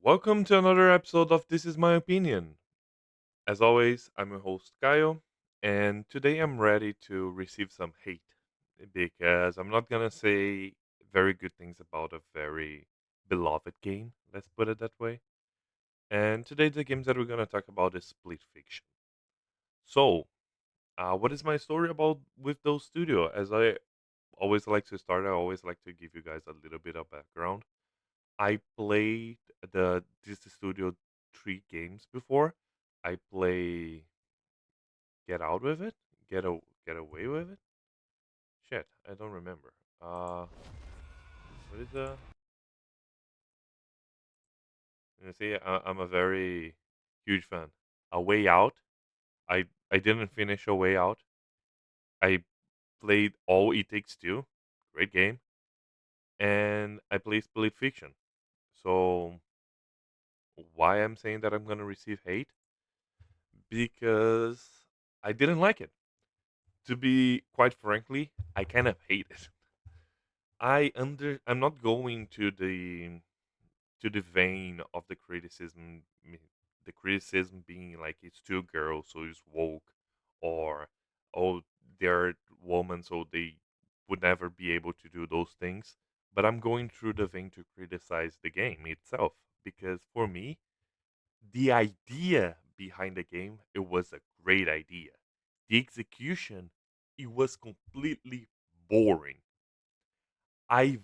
Welcome to another episode of This Is My Opinion. As always, I'm your host, Kyle, and today I'm ready to receive some hate because I'm not gonna say very good things about a very beloved game, let's put it that way. And today, the games that we're gonna talk about is Split Fiction. So, what is my story about with those studio? As I always like to start, I always like to give you guys a little bit of background. I played the Disney Studio 3 games before. I play Get Out with it, Get Away with it. Shit, I don't remember. What is the? You see, I'm a very huge fan. A Way Out. I didn't finish A Way Out. I played All It Takes Two. Great game, and I played Split Fiction. So why I'm saying that I'm gonna receive hate? Because I didn't like it. To be quite frankly, I kind of hate it. I'm not going to the vein of the criticism, the criticism being like it's two girls, so it's woke, or oh they're women, so they would never be able to do those things. But I'm going through the vein to criticize the game itself because for me, the idea behind the game, it was a great idea. The execution, it was completely boring. I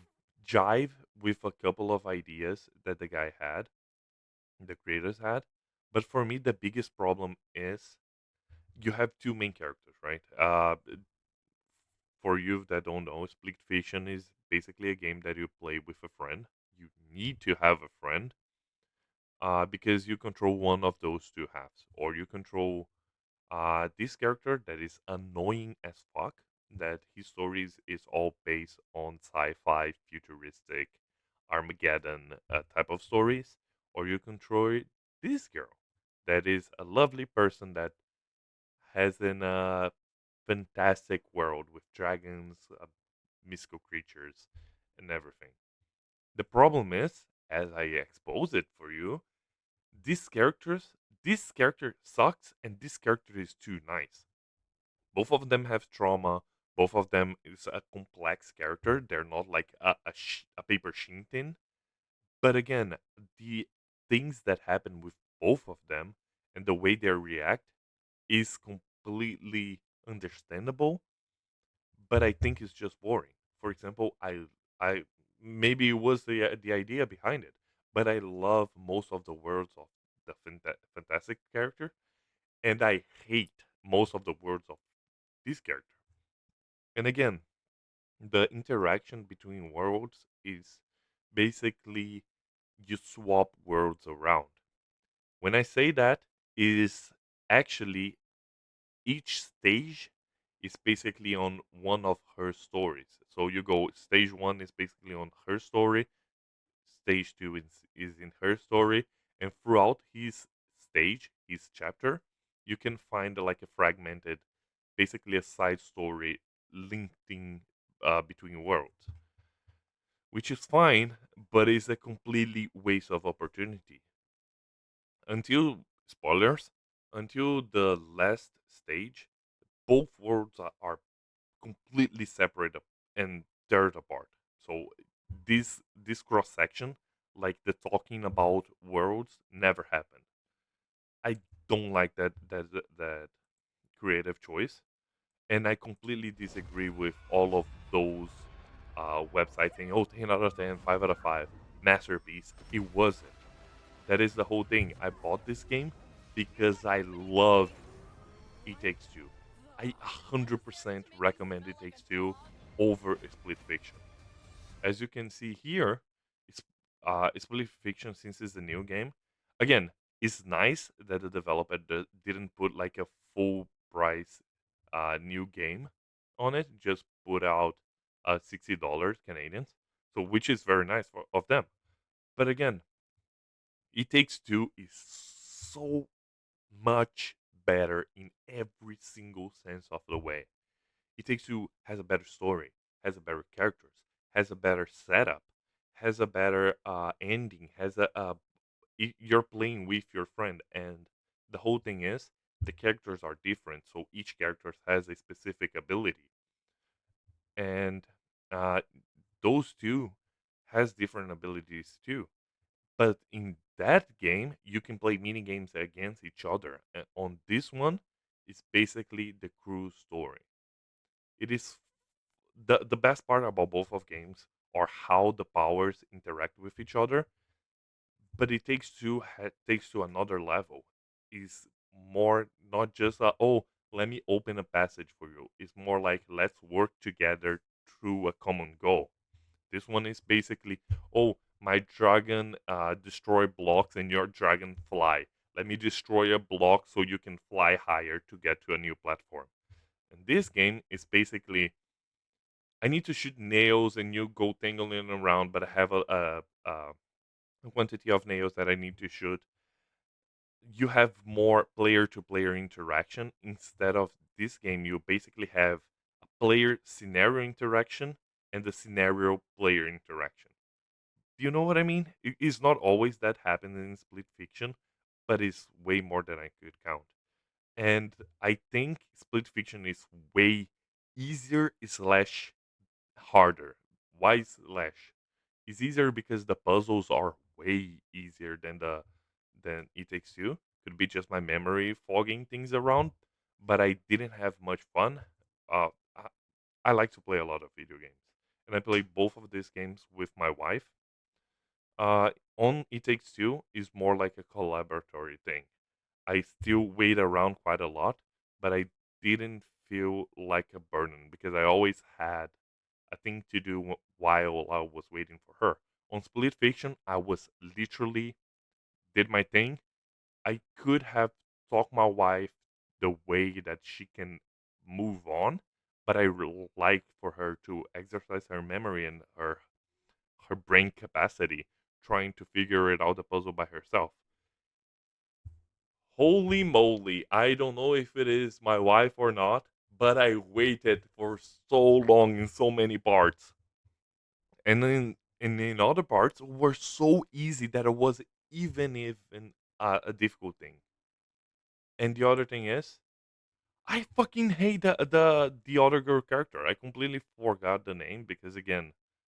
jive with a couple of ideas that the guy had, the creators had, but for me the biggest problem is you have two main characters, right? For you that don't know, Split Fiction is basically a game that you play with a friend. You need to have a friend because you control one of those two halves, or you control this character that is annoying as fuck. That his stories is all based on sci-fi, futuristic, Armageddon type of stories, or you control this girl that is a lovely person that has an fantastic world with dragons, mystical creatures, and everything. The problem is, as I expose it for you, these characters, this character sucks, and this character is too nice. Both of them have trauma. Both of them is a complex character. They're not like a paper shintin. But again, the things that happen with both of them and the way they react is completely understandable. But I think it's just boring. For example, I maybe it was the idea behind it, but I love most of the words of the fantastic character, and I hate most of the words of this character. And again, the interaction between worlds is basically you swap worlds around. When I say that, it is actually each stage is basically on one of her stories. So you go stage one is basically on her story, stage two is in her story, and throughout his stage, his chapter, you can find like a fragmented, basically a side story linking between worlds, which is fine, but it's a completely waste of opportunity. Until spoilers, until the last stage, both worlds are completely separate and teared apart. So this cross section, like the talking about worlds, never happened. I don't like that creative choice, and I completely disagree with all of those websites saying, "Oh, 10 out of 10, 5 out of 5, masterpiece." It wasn't. That is the whole thing. I bought this game because I love It Takes Two. I 100% recommend It Takes Two over Split Fiction. As you can see here, it's Split Fiction, since it's a new game. Again, it's nice that the developer didn't put like a full price new game on it. Just put out $60 Canadians, so which is very nice of them. But again, It Takes Two is so much better in every single sense of the way. It Takes Two has a better story, has a better characters, has a better setup, has a better ending, has a you're playing with your friend, and the whole thing is the characters are different, so each character has a specific ability, and uh, those two has different abilities too. But in that game, you can play mini games against each other. And on this one, it's basically the crew story. It is the best part about both of games are how the powers interact with each other, but it takes to another level. Is more not just oh, let me open a passage for you. It's more like let's work together through a common goal. This one is basically, oh, my dragon destroy blocks and your dragon fly. Let me destroy a block so you can fly higher to get to a new platform. And this game is basically, I need to shoot nails and you go tangling around, but I have a quantity of nails that I need to shoot. You have more player to player interaction. Instead of this game, you basically have a player scenario interaction and the scenario player interaction. Do you know what I mean? It's not always that happens in split fiction, but it's way more than I could count. And I think split fiction is way easier slash harder. Why slash? It's easier because the puzzles are way easier than It Takes Two. Could be just my memory fogging things around, but I didn't have much fun. Uh, I, I like to play a lot of video games, and I play both of these games with my wife. On It Takes Two is more like a collaboratory thing. I still wait around quite a lot, but I didn't feel like a burden because I always had a thing to do while I was waiting for her. On Split Fiction, I was literally did my thing. I could have talked my wife the way that she can move on, but I like for her to exercise her memory and her brain capacity trying to figure it out the puzzle by herself. Holy moly, I don't know if it is my wife or not, but I waited for so long in so many parts. And then in other parts were so easy that it was even a difficult thing. And the other thing is, I fucking hate the other girl character. I completely forgot the name because again,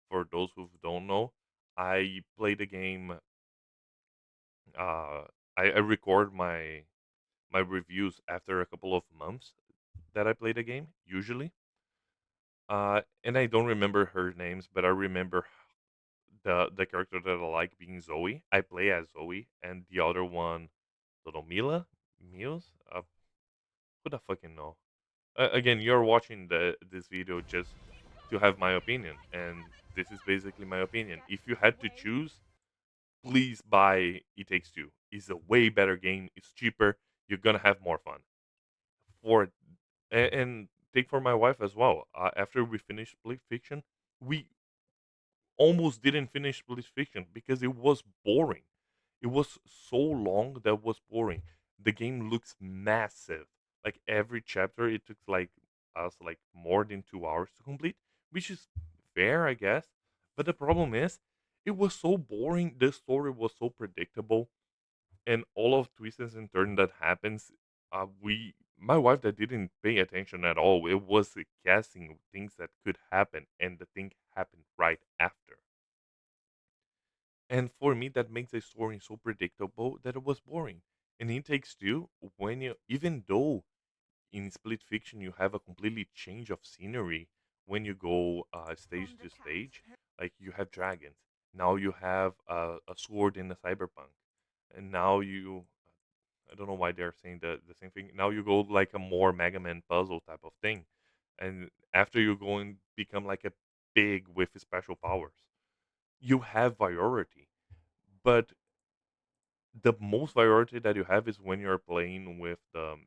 for those who don't know, I play the game. Uh, I record my reviews after a couple of months that I play the game usually. And I don't remember her names, but I remember the character that I like being Zoe. I play as Zoe, and the other one, little Mila, Mills. Who the fucking know? Again, you're watching this video just to have my opinion, and this is basically my opinion. If you had to choose, please buy It Takes Two. It's a way better game. It's cheaper. You're gonna have more fun. For and take for my wife as well. After we finished Split Fiction, we almost didn't finish Split Fiction because it was boring. It was so long that was boring. The game looks massive. Like every chapter, it took like us like more than 2 hours to complete, which is fair, I guess. But the problem is, it was so boring. The story was so predictable, and all of twists and turns that happens, we my wife that didn't pay attention at all. It was guessing things that could happen, and the thing happened right after. And for me, that makes a story so predictable that it was boring. And It Takes Two, when you even though in Split Fiction you have a completely change of scenery when you go stage to stage, like you have dragons. Now you have a sword in the cyberpunk, and now you I don't know why they're saying the same thing. Now you go like a more Mega Man puzzle type of thing, and after you go and become like a big with special powers, you have variety. But the most variety that you have is when you're playing with the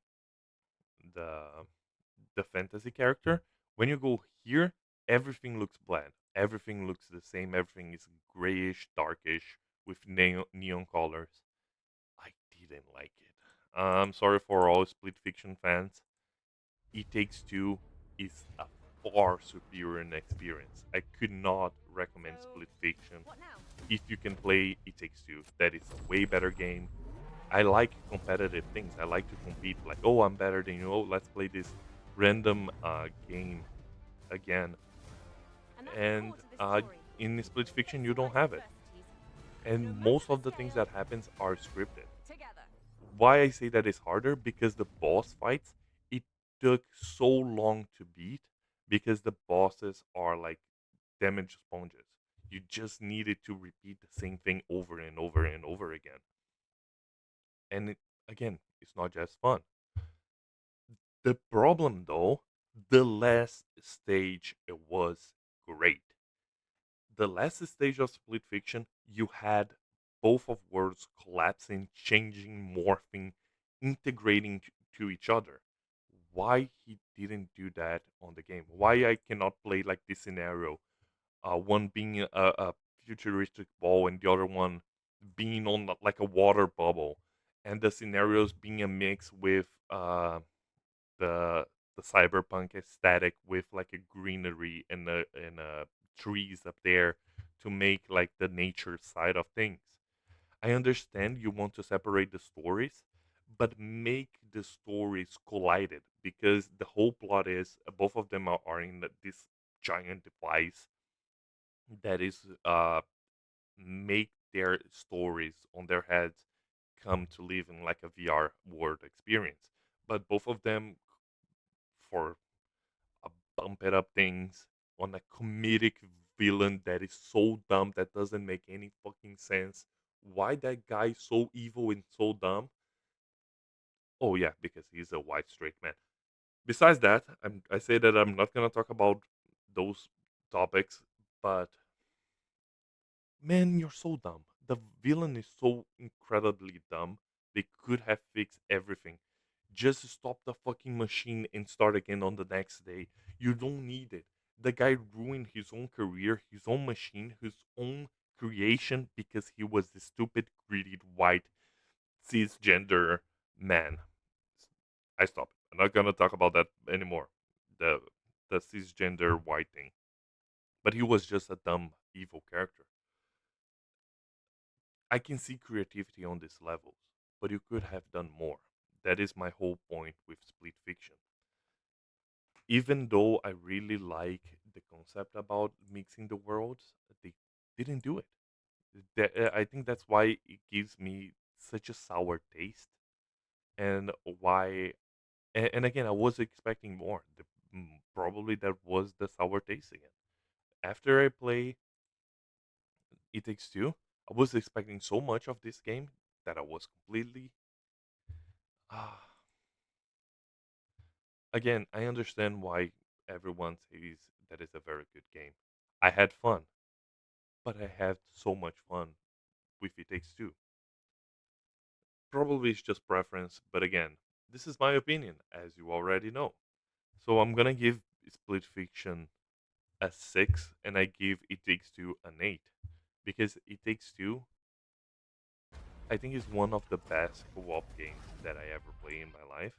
the fantasy character. When you go here, everything looks bland. Everything looks the same. Everything is grayish, darkish, with neon colors. I didn't like it. I'm sorry for all Split Fiction fans. It Takes Two is a far superior experience. I could not recommend Split Fiction if you can play It Takes Two, that is a way better game. I like competitive things. I like to compete. Like, oh, I'm better than you. Oh, let's play this random game again. And that's the And core to this story. in Split Let's Fiction, you don't celebrate have it, adversities, no and matter most the of the things scale, that happens are scripted. together. Why I say that is harder, because the boss fights, it took so long to beat, because the bosses are like damage sponges. You just needed to repeat the same thing over and over and over again. And again, it's not just fun. The problem though, the last stage, it was great. The last stage of Split Fiction, you had both of worlds collapsing, changing, morphing, integrating to each other. Why he didn't do that on the game? Why I cannot play like this scenario? One being a futuristic ball and the other one being on like a water bubble, and the scenarios being a mix with the the cyberpunk aesthetic with like a greenery and trees up there to make like the nature side of things. I understand you want to separate the stories, but make the stories collided, because the whole plot is both of them are in this giant device that is make their stories on their heads come to live in like a VR world experience. But both of them, for bump it up things on a comedic villain that is so dumb that doesn't make any fucking sense. Why that guy so evil and so dumb? Oh yeah, because he's a white straight man. Besides that, I say that I'm not gonna talk about those topics, but man, you're so dumb. The villain is so incredibly dumb. They could have fixed everything. Just stop the fucking machine and start again on the next day. You don't need it. The guy ruined his own career, his own machine, his own creation, because he was the stupid, greedy, white, cisgender man. I stop. I'm not gonna talk about that anymore. The the cisgender white thing. But he was just a dumb, evil character. I can see creativity on these levels, but you could have done more. That is my whole point with Split Fiction. Even though I really like the concept about mixing the worlds, they didn't do it. I think that's why it gives me such a sour taste, and why. And again, I was expecting more. Probably that was the sour taste again. After I play It Takes Two, I was expecting so much of this game that I was completely. Ah, again, I understand why everyone says that is a very good game. I had fun, but I had so much fun with It Takes Two. Probably it's just preference, but again, this is my opinion, as you already know. So I'm gonna give Split Fiction a 6, and I give It Takes Two an 8, because It Takes Two, I think, is one of the best co-op games that I ever played in my life,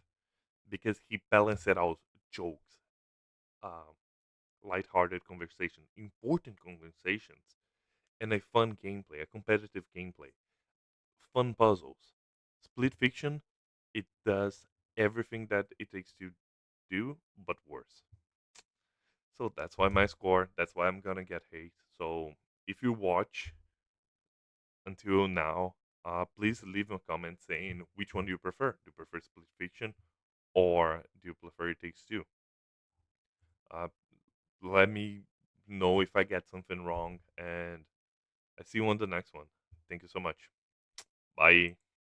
because he balanced out jokes, um, lighthearted conversation, important conversations, and a fun gameplay, a competitive gameplay, fun puzzles. Split Fiction, it does everything that It Takes to do, but worse. So that's why my score, that's why I'm gonna get hate. So if you watch until now, please leave a comment saying which one do you prefer. Do you prefer Split Fiction, or do you prefer It Takes Two? Uh, Let me know if I get something wrong, and I see you on the next one. Thank you so much. Bye.